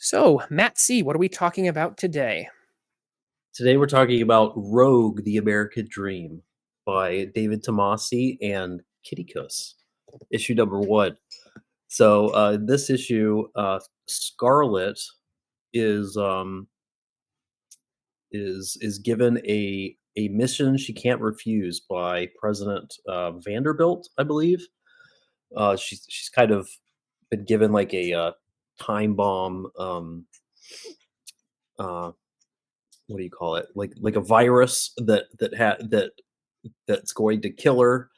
So, Matt C., what are we talking about today? Today we're talking about Rogue: The American Dream by David Tomasi and Kitty Kuss, issue number one. So this issue, Scarlet is is given a mission she can't refuse by President Vanderbilt, I believe. She's kind of been given like a time bomb. Uh, what do you call it? Like a virus that's going to kill her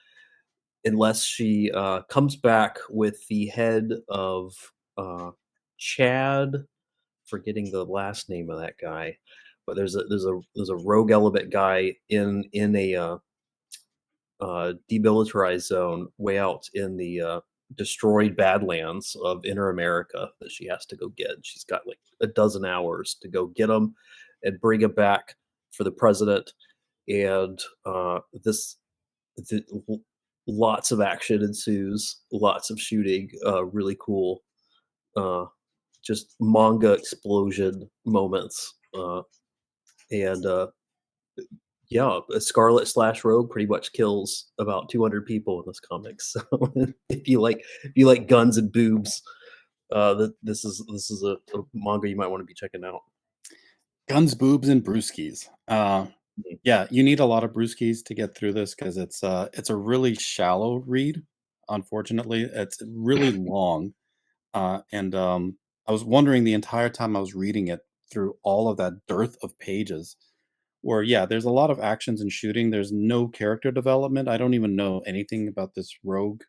unless she comes back with the head of Chad. Forgetting the last name of that guy, but there's a rogue element guy in a demilitarized zone way out in the destroyed Badlands of Inner America that she has to go get. She's got like a dozen hours to go get him and bring him back for the president. And this the, lots of action ensues, lots of shooting, really cool, uh, just manga explosion moments, and yeah, Scarlet slash Rogue pretty much kills about 200 people in this comic. So if you like guns and boobs, this is a manga you might want to be checking out. Guns, boobs, and brewskis. Mhm. Yeah, you need a lot of brewskis to get through this because it's a really shallow read. Unfortunately, it's really long, and I was wondering the entire time I was reading it through all of that dearth of pages. Where yeah, there's a lot of actions and shooting. There's no character development. I don't even know anything about this rogue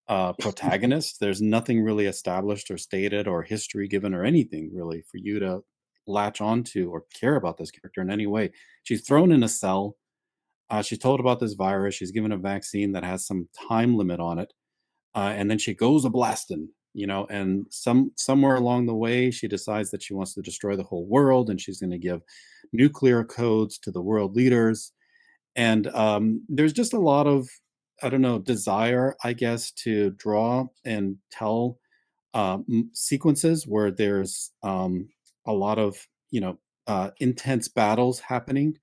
protagonist. There's nothing really established or stated or history given or anything really for you to latch onto or care about this character in any way. She's thrown in a cell. She's told about this virus. She's given a vaccine that has some time limit on it, and then she goes a blasting. And somewhere along the way, she decides that she wants to destroy the whole world, and she's going to give nuclear codes to the world leaders. And there's just a lot of, I don't know, desire, I guess, to draw and tell sequences where there's a lot of intense battles happening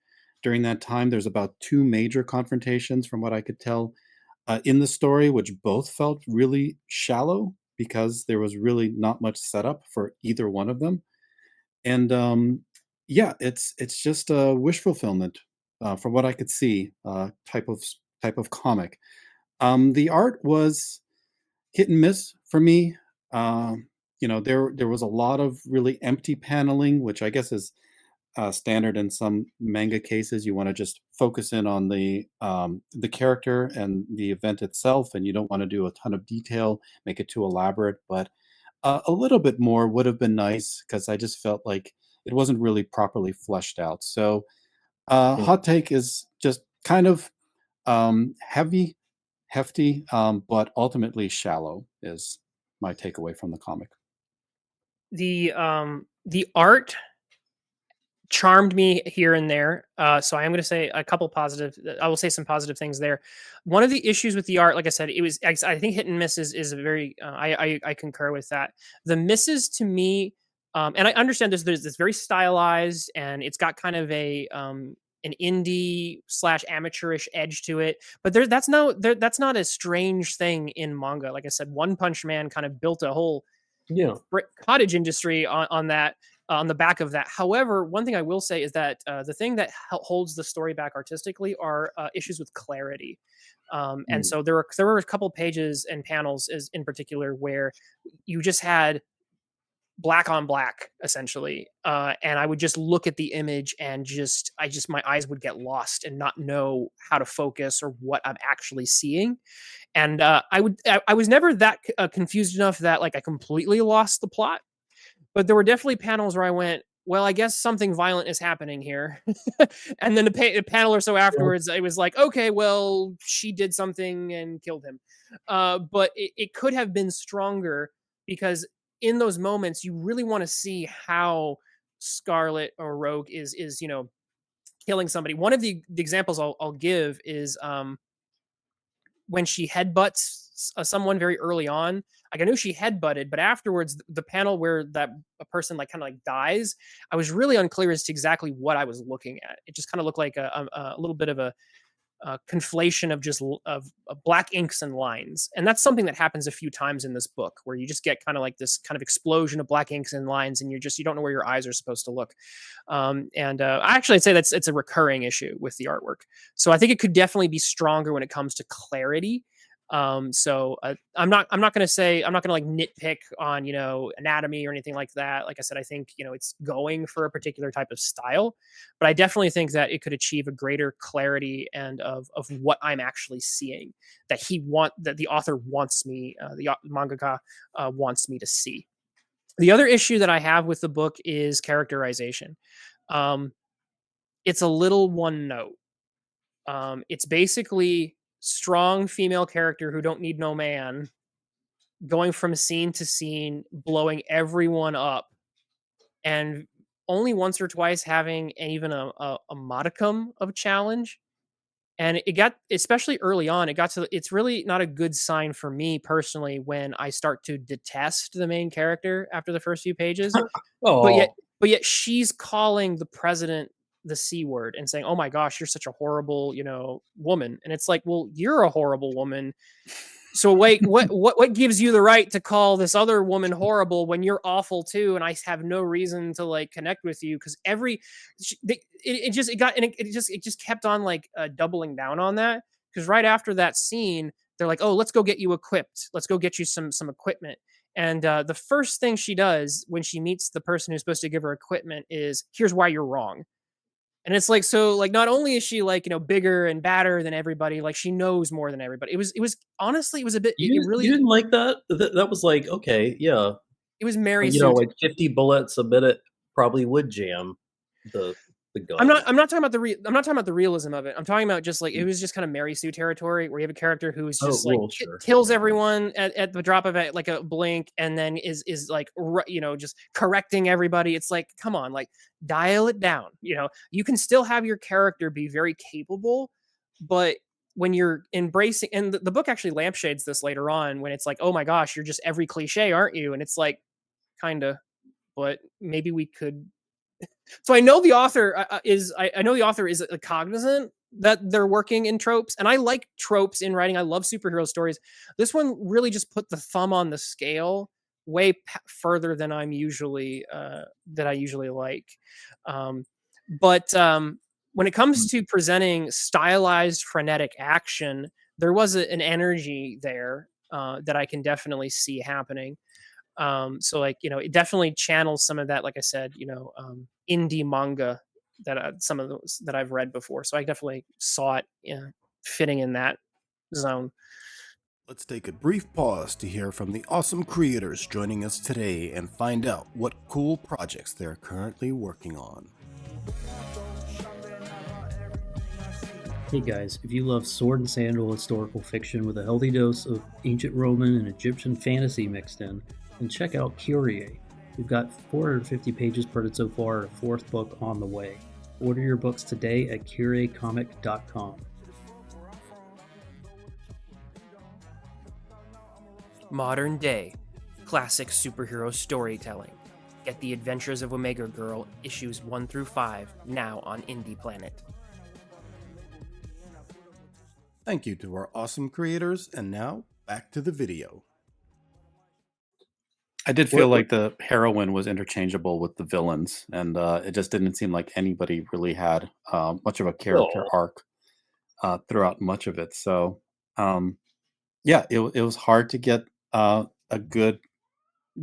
during that time. There's about two major confrontations from what I could tell in the story, which both felt really shallow because there was really not much setup for either one of them. And yeah, it's just a wish fulfillment from what I could see, type of comic. The art was hit and miss for me. There was a lot of really empty paneling, which I guess is standard in some manga cases. You want to just focus in on the character and the event itself, and you don't want to do a ton of detail, make it too elaborate. But a little bit more would have been nice because I just felt like it wasn't really properly fleshed out. So, Mm. hot take is just kind of heavy, hefty, but ultimately shallow is my takeaway from the comic. The art charmed me here and there. So I am going to say a couple positive. I will say some positive things there. One of the issues with the art, like I said, it was I think hit and miss is a very. I concur with that. The misses to me, and I understand there's this very stylized and it's got kind of a an indie slash amateurish edge to it. But that's not a strange thing in manga. Like I said, One Punch Man kind of built a whole Yeah. cottage industry on that, on the back of that. However, one thing I will say is that the thing that holds the story back artistically are issues with clarity. And Mm. so there were a couple pages and panels in particular where you just had black on black essentially, and I would just look at the image and my eyes would get lost and not know how to focus or what I'm actually seeing. And I was never that confused enough that like I completely lost the plot, but there were definitely panels where I went, well, I guess something violent is happening here. And then a panel or so Yeah. afterwards, it was like, okay, well, she did something and killed him. But it could have been stronger because in those moments, you really want to see how Scarlet or Rogue is killing somebody. One of the examples I'll give is when she headbutts someone very early on. Like I knew she headbutted, but afterwards, the panel where that a person like kind of like dies, I was really unclear as to exactly what I was looking at. It just kind of looked like a little bit of a conflation of just of black inks and lines, and that's something that happens a few times in this book, where you just get kind of like this kind of explosion of black inks and lines, and you don't know where your eyes are supposed to look. And actually, I'd say it's a recurring issue with the artwork. So I think it could definitely be stronger when it comes to clarity. I'm not going to say, I'm not going to like nitpick on, anatomy or anything like that. Like I said, I think, it's going for a particular type of style, but I definitely think that it could achieve a greater clarity and of what I'm actually seeing, that the author wants me, the mangaka wants me to see. The other issue that I have with the book is characterization. It's a little one note. It's basically strong female character who don't need no man, going from scene to scene, blowing everyone up, and only once or twice having even a modicum of challenge. And it got, especially early on, it's really not a good sign for me personally when I start to detest the main character after the first few pages. But yet, Oh, but yet she's calling the president the C word and saying, "Oh my gosh, you're such a horrible, woman." And it's like, well, you're a horrible woman. So wait, what gives you the right to call this other woman horrible when you're awful too? And I have no reason to like connect with you, because it just kept on like doubling down on that. Because right after that scene, they're like, "Oh, let's go get you equipped. Let's go get you some equipment." And the first thing she does when she meets the person who's supposed to give her equipment is, "Here's why you're wrong." And it's like, so like, not only is she like, bigger and badder than everybody, like she knows more than everybody. It was honestly, it was a bit, it you really, didn't like that? That was like, okay, yeah. it was Mary You Sue. know, like 50 bullets a minute probably would jam the I'm gun. not. I'm not talking about I'm not talking about the realism of it. I'm talking about just like, it was just kind of Mary Sue territory, where you have a character who is Oh, just like well, sure. kills Yeah. everyone at the drop of like a blink, and then is like just correcting everybody. It's like, come on, like dial it down. You can still have your character be very capable, but when you're embracing, and the book actually lampshades this later on, when it's like, oh my gosh, you're just every cliche, aren't you? And it's like, kind of, but maybe we could. So I know the author I know the author is cognizant that they're working in tropes, and I like tropes in writing. I love superhero stories. This one really just put the thumb on the scale way further than I usually like. Um, but when it comes to presenting stylized frenetic action, there was an energy there that I can definitely see happening. So like, it definitely channels some of that, like I said, indie manga that some of those that I've read before. So I definitely saw it, fitting in that zone. Let's take a brief pause to hear from the awesome creators joining us today and find out what cool projects they're currently working on. Hey guys, if you love sword and sandal historical fiction with a healthy dose of ancient Roman and Egyptian fantasy mixed in, then check out Kyrie. We've got 450 pages printed so far, and a fourth book on the way. Order your books today at curiecomic.com. Modern day, classic superhero storytelling. Get The Adventures of Omega Girl, issues 1 through 5, now on Indie Planet. Thank you to our awesome creators, and now back to the video. I did feel like the heroine was interchangeable with the villains, and it just didn't seem like anybody really had much of a character arc throughout much of it. So, yeah, it was hard to get a good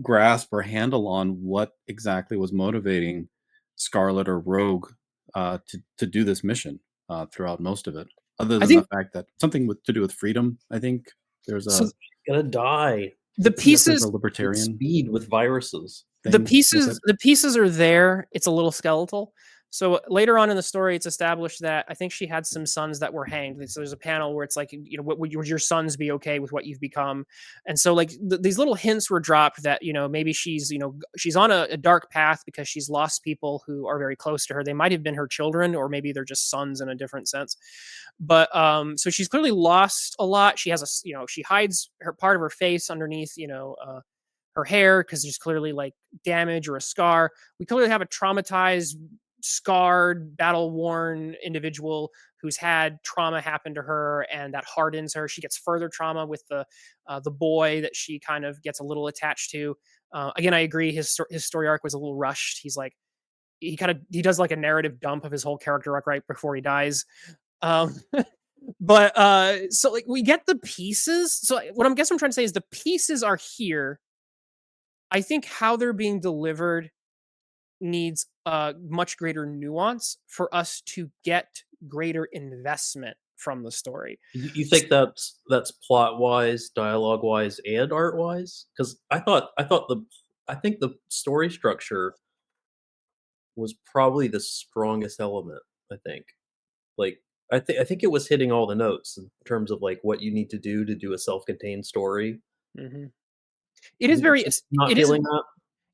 grasp or handle on what exactly was motivating Scarlet or Rogue to do this mission throughout most of it. Other than the fact that something to do with freedom, I think there's She's gonna die. The pieces, a libertarian speed with viruses. The pieces are there. It's a little skeletal. So later on in the story, it's established that I think she had some sons that were hanged. So there's a panel where it's like, would your sons be okay with what you've become? And so like these little hints were dropped that maybe she's she's on a dark path because she's lost people who are very close to her. They might have been her children, or maybe they're just sons in a different sense. But so she's clearly lost a lot. She has she hides her part of her face underneath her hair because there's clearly like damage or a scar. We clearly have a traumatized, scarred, battle worn individual who's had trauma happen to her, and that hardens her. She gets further trauma with the boy that she kind of gets a little attached to. Again, I agree. His story arc was a little rushed. He's like he does like a narrative dump of his whole character arc right before he dies. Um, but so like we get the pieces. So what I'm trying to say is the pieces are here. I think how they're being delivered needs much greater nuance for us to get greater investment from the story. You think that's plot wise, dialogue wise, and art wise? Because I think the story structure was probably the strongest element. I think, like, I think it was hitting all the notes in terms of like what you need to do a self-contained story. Mhm. It is very Not feeling that.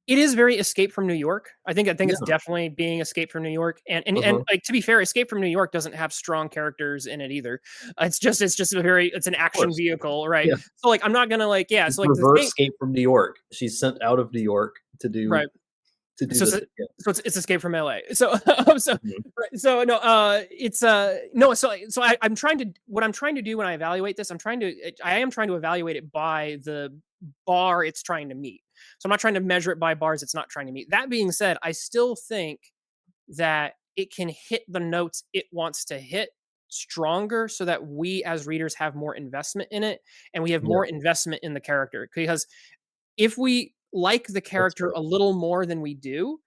it is very Escape from New York. I think it's Yeah. definitely being Escape from New York, and Uh-huh. like to be fair, Escape from New York doesn't have strong characters in it either. It's an Of action course. vehicle, right? Yeah. So like I'm not gonna like It's so like the reverse thing, Escape from New York. She's sent out of New York right? to do So this it's, again. it's Escape from LA. So so Mhm. so no, it's no. So I'm trying to what I'm trying to do when I evaluate this. I am trying to evaluate it by the bar it's trying to meet. So I'm not trying to measure it by bars it's not trying to meet. That being said, I still think that it can hit the notes it wants to hit stronger so that we as readers have more investment in it and we have Yeah, more investment in the character, because if we like the that's character fair. a little more than we do,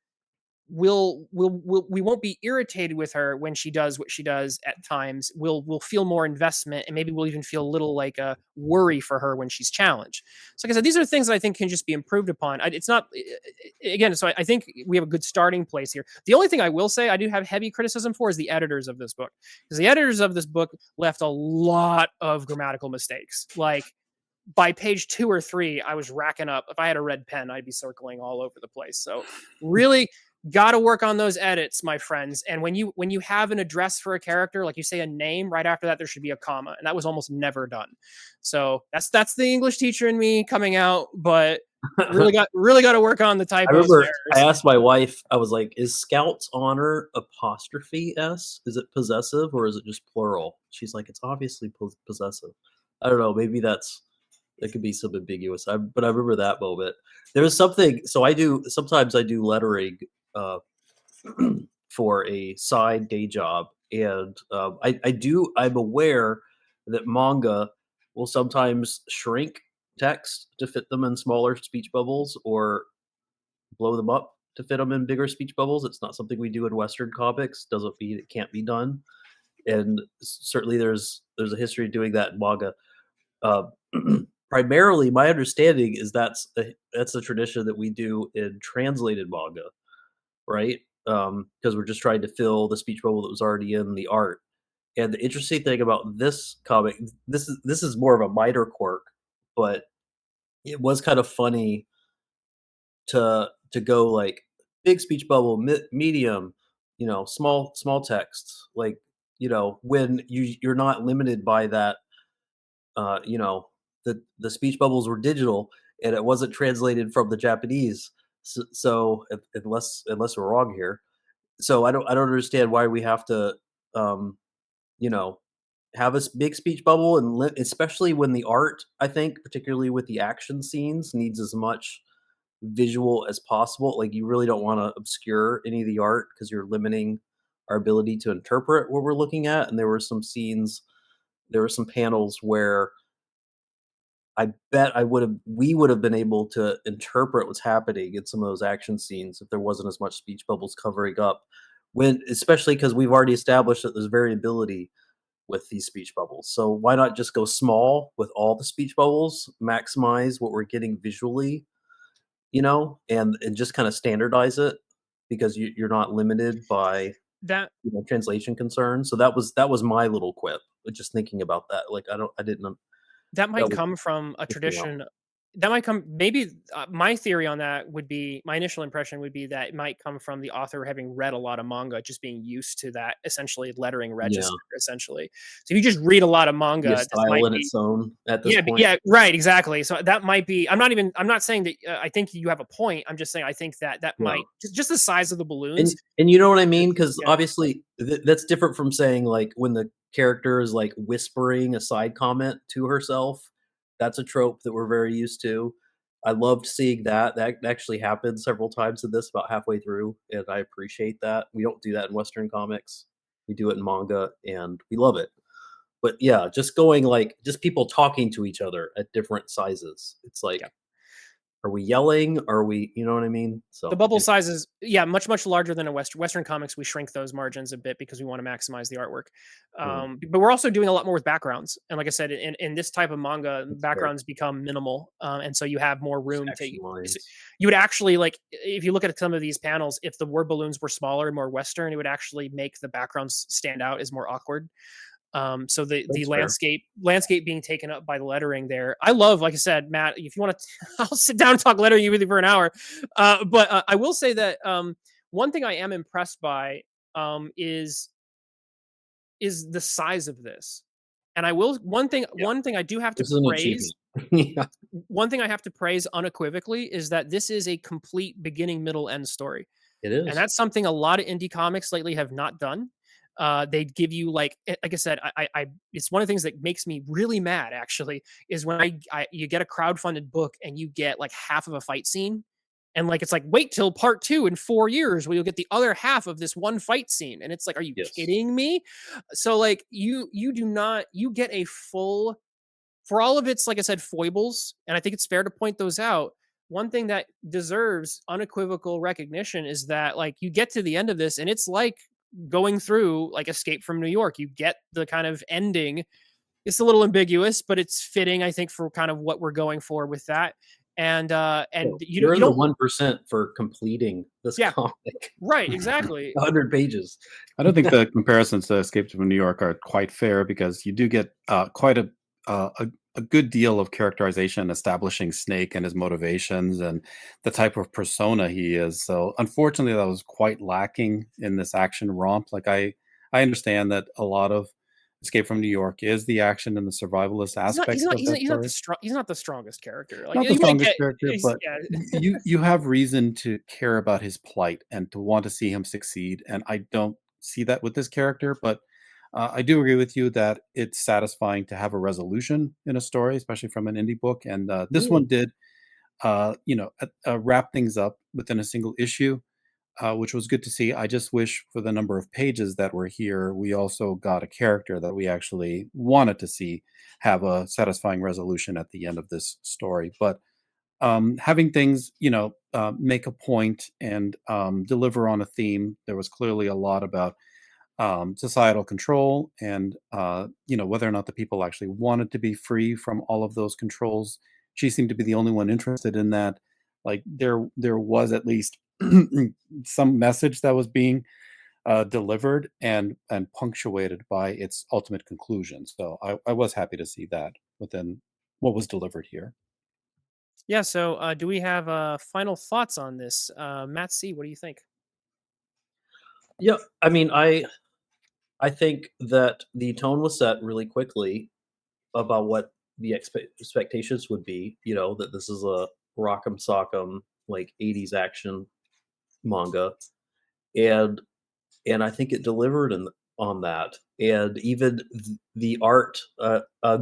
we won't be irritated with her when she does what she does at times. We'll feel more investment, and maybe we'll even feel a little like a worry for her when she's challenged. So like I said, these are things that I think can just be improved upon. It's not again. So I think we have a good starting place here. The only thing I will say I do have heavy criticism for is the editors of this book, because the editors of this book left a lot of grammatical mistakes. Like by page 2 or 3, I was racking up. If I had a red pen, I'd be circling all over the place. So really got to work on those edits, my friends. And when you have an address for a character, like you say a name, right after that there should be a comma, and that was almost never done. So that's the English teacher in me coming out, but really got to work on the I typos and remember I errors. asked my wife, I was like, "Is Scout's honor apostrophe S? Is it possessive or is it just plural?" She's like, "It's obviously possessive." I don't know. Maybe that could be some ambiguous. But I remember that moment. There was something. So sometimes I do lettering uh, for a side day job, and I'm aware that manga will sometimes shrink text to fit them in smaller speech bubbles or blow them up to fit them in bigger speech bubbles. It's not something we do in Western comics. Doesn't mean it can't be done. And certainly there's a history of doing that in manga. Uh, primarily, my understanding is that's a tradition that we do in translated manga, right? Because we're just trying to fill the speech bubble that was already in the art. And the interesting thing about this comic, this is more of a minor quirk, but it was kind of funny to go like big speech bubble, medium, small text, like when you're not limited by that. The speech bubbles were digital and it wasn't translated from the Japanese. So unless we're wrong here, so I don't understand why we have to um, you know have a big speech bubble and especially when the art, I think, particularly with the action scenes, needs as much visual as possible. Like you really don't want to obscure any of the art because you're limiting our ability to interpret what we're looking at. And there were some panels where I bet we would have been able to interpret what's happening in some of those action scenes if there wasn't as much speech bubbles covering up. Especially because we've already established that there's variability with these speech bubbles. So why not just go small with all the speech bubbles, maximize what we're getting visually, and just kind of standardize it because you're not limited by That translation concerns. So that was my little quip. Just thinking about that, like I didn't. That That might was come from a missing out. tradition. That might come maybe, my theory on that would be my initial impression would be that it might come from the author having read a lot of manga, just being used to that essentially lettering Yeah, register, essentially. So if you just read a lot of be a manga, this style might in be. its own at this Yeah, point. yeah, right, exactly. So that might be. I'm not saying that, I think you have a point. I'm just saying I think that that Yeah. might just the size of the balloons. And you know what I mean? Because Yeah, obviously that's different from saying like when the character is like whispering a side comment to herself. That's a trope that we're very used to. I loved seeing that. That actually happened several times in this, about halfway through, and I appreciate that. We don't do that in Western comics. We do it in manga, and we love it. But yeah, just going like just people talking to each other at different sizes. It's yeah. like, are we yelling? Are we, you know what I mean? The So bubble size is, yeah, much, much larger than a Western comics. We shrink those margins a bit because we want to maximize the artwork. yeah, But we're also doing a lot more with backgrounds. And like I said, in this type of manga, that's fair. backgrounds become minimal. And so you have more room to, Action lines. you would actually like, if you look at some of these panels, if the word balloons were smaller and more Western, it would actually make the backgrounds stand out as more awkward. So the That's fair. landscape being taken up by the lettering there. I love, like I said, Matt. If you want to, I'll sit down and talk lettering with you for an hour. But I will say that one thing I am impressed by is the size of this. And I will Yeah, one thing I do have to this is an praise. achievement. Yeah, One thing I have to praise unequivocally is that this is a complete beginning, middle, end story. it And is. that's something a lot of indie comics lately have not done. They give you like I said, it's one of the things that makes me really mad actually is when you get a crowdfunded book and you get like half of a fight scene, and like it's like wait till part 2 in 4 years where you'll get the other half of this one fight scene, and it's like, are you Yes. kidding me? So like you do not, you get a full, for all of its, like I said, foibles, and I think it's fair to point those out. One thing that deserves unequivocal recognition is that, like, you get to the end of this, and it's like going through like Escape from New York. You get the kind of ending. It's a little ambiguous, but it's fitting, I think, for kind of what we're going for with that. And So, you're you in the don't, 1% for completing this yeah, comic. right, exactly. 100 pages. I don't think the comparisons to Escape from New York are quite fair because you do get quite a good deal of characterization establishing Snake and his motivations and the type of persona he is. So unfortunately, that was quite lacking in this action romp. Like I understand that a lot of Escape from New York is the action and the survivalist aspects of that story. He's not the strongest character. Like Not the you might strongest get, character, but yeah, you have reason to care about his plight and to want to see him succeed, and I don't see that with this character, but I do agree with you that it's satisfying to have a resolution in a story, especially from an indie book, and this Yeah. one did, wrap things up within a single issue, which was good to see. I just wish for the number of pages that were here, we also got a character that we actually wanted to see have a satisfying resolution at the end of this story. But having things, make a point and deliver on a theme, there was clearly a lot about societal control and whether or not the people actually wanted to be free from all of those controls. She seemed to be the only one interested in that. Like there was at least some message that was being delivered and punctuated by its ultimate conclusion. So I was happy to see that within what was delivered here. yeah. So do we have final thoughts on this, Matt C? What do you think? Yeah, I mean, I think that the tone was set really quickly about what the expectations would be, that this is a rock'em sock'em, like, 80s action manga, and I think it delivered on that, and even the art,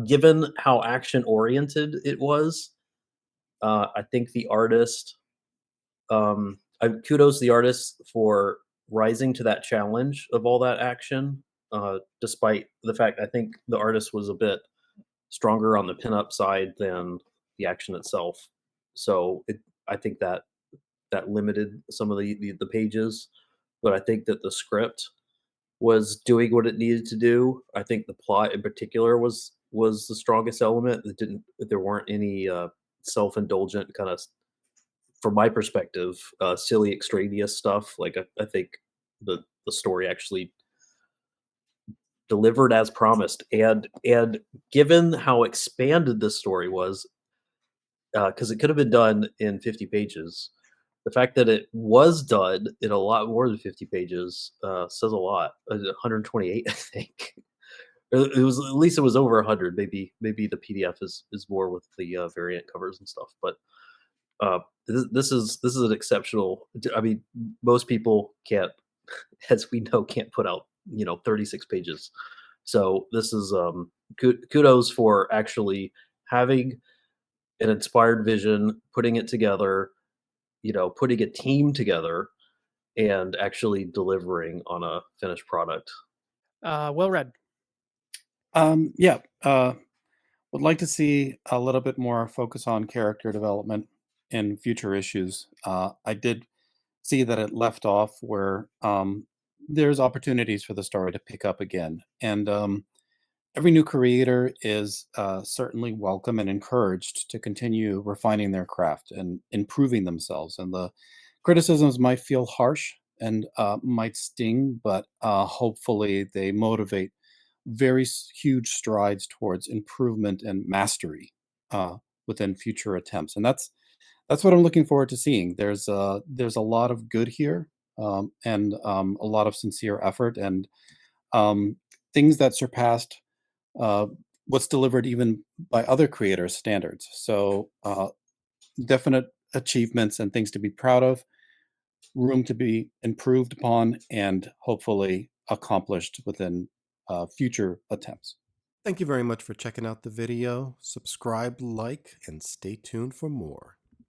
given how action-oriented it was, I think the artist, I kudos the artist for rising to that challenge of all that action, despite the fact I think the artist was a bit stronger on the pinup side than the action itself. So I think that limited some of the pages, but I think that the script was doing what it needed to do. I think the plot in particular was the strongest element. There weren't any self-indulgent kind of, from my perspective, silly extraneous stuff. Like I think the the story actually delivered as promised. And given how expanded this story was, because it could have been done in 50 pages, the fact that it was done in a lot more than 50 pages says a lot. 128, I think. It was, at least it was over 100. Maybe the PDF is more with the variant covers and stuff. But this is an exceptional. I mean, most people can't, as we know, can't put out 36 pages. So this is kudos for actually having an inspired vision, putting it together, putting a team together, and actually delivering on a finished product. Well read. Yeah, would like to see a little bit more focus on character development in future issues. I did see that it left off where there's opportunities for the story to pick up again, and every new creator is certainly welcome and encouraged to continue refining their craft and improving themselves. And the criticisms might feel harsh and might sting, but hopefully they motivate huge strides towards improvement and mastery within future attempts. And that's what I'm looking forward to seeing. There's a lot of good here, and a lot of sincere effort, and um, things that surpassed uh, what's delivered even by other creators' standards. So definite achievements and things to be proud of, room to be improved upon, and hopefully accomplished within future attempts. Thank you very much for checking out the video. Subscribe, like, and stay tuned for more.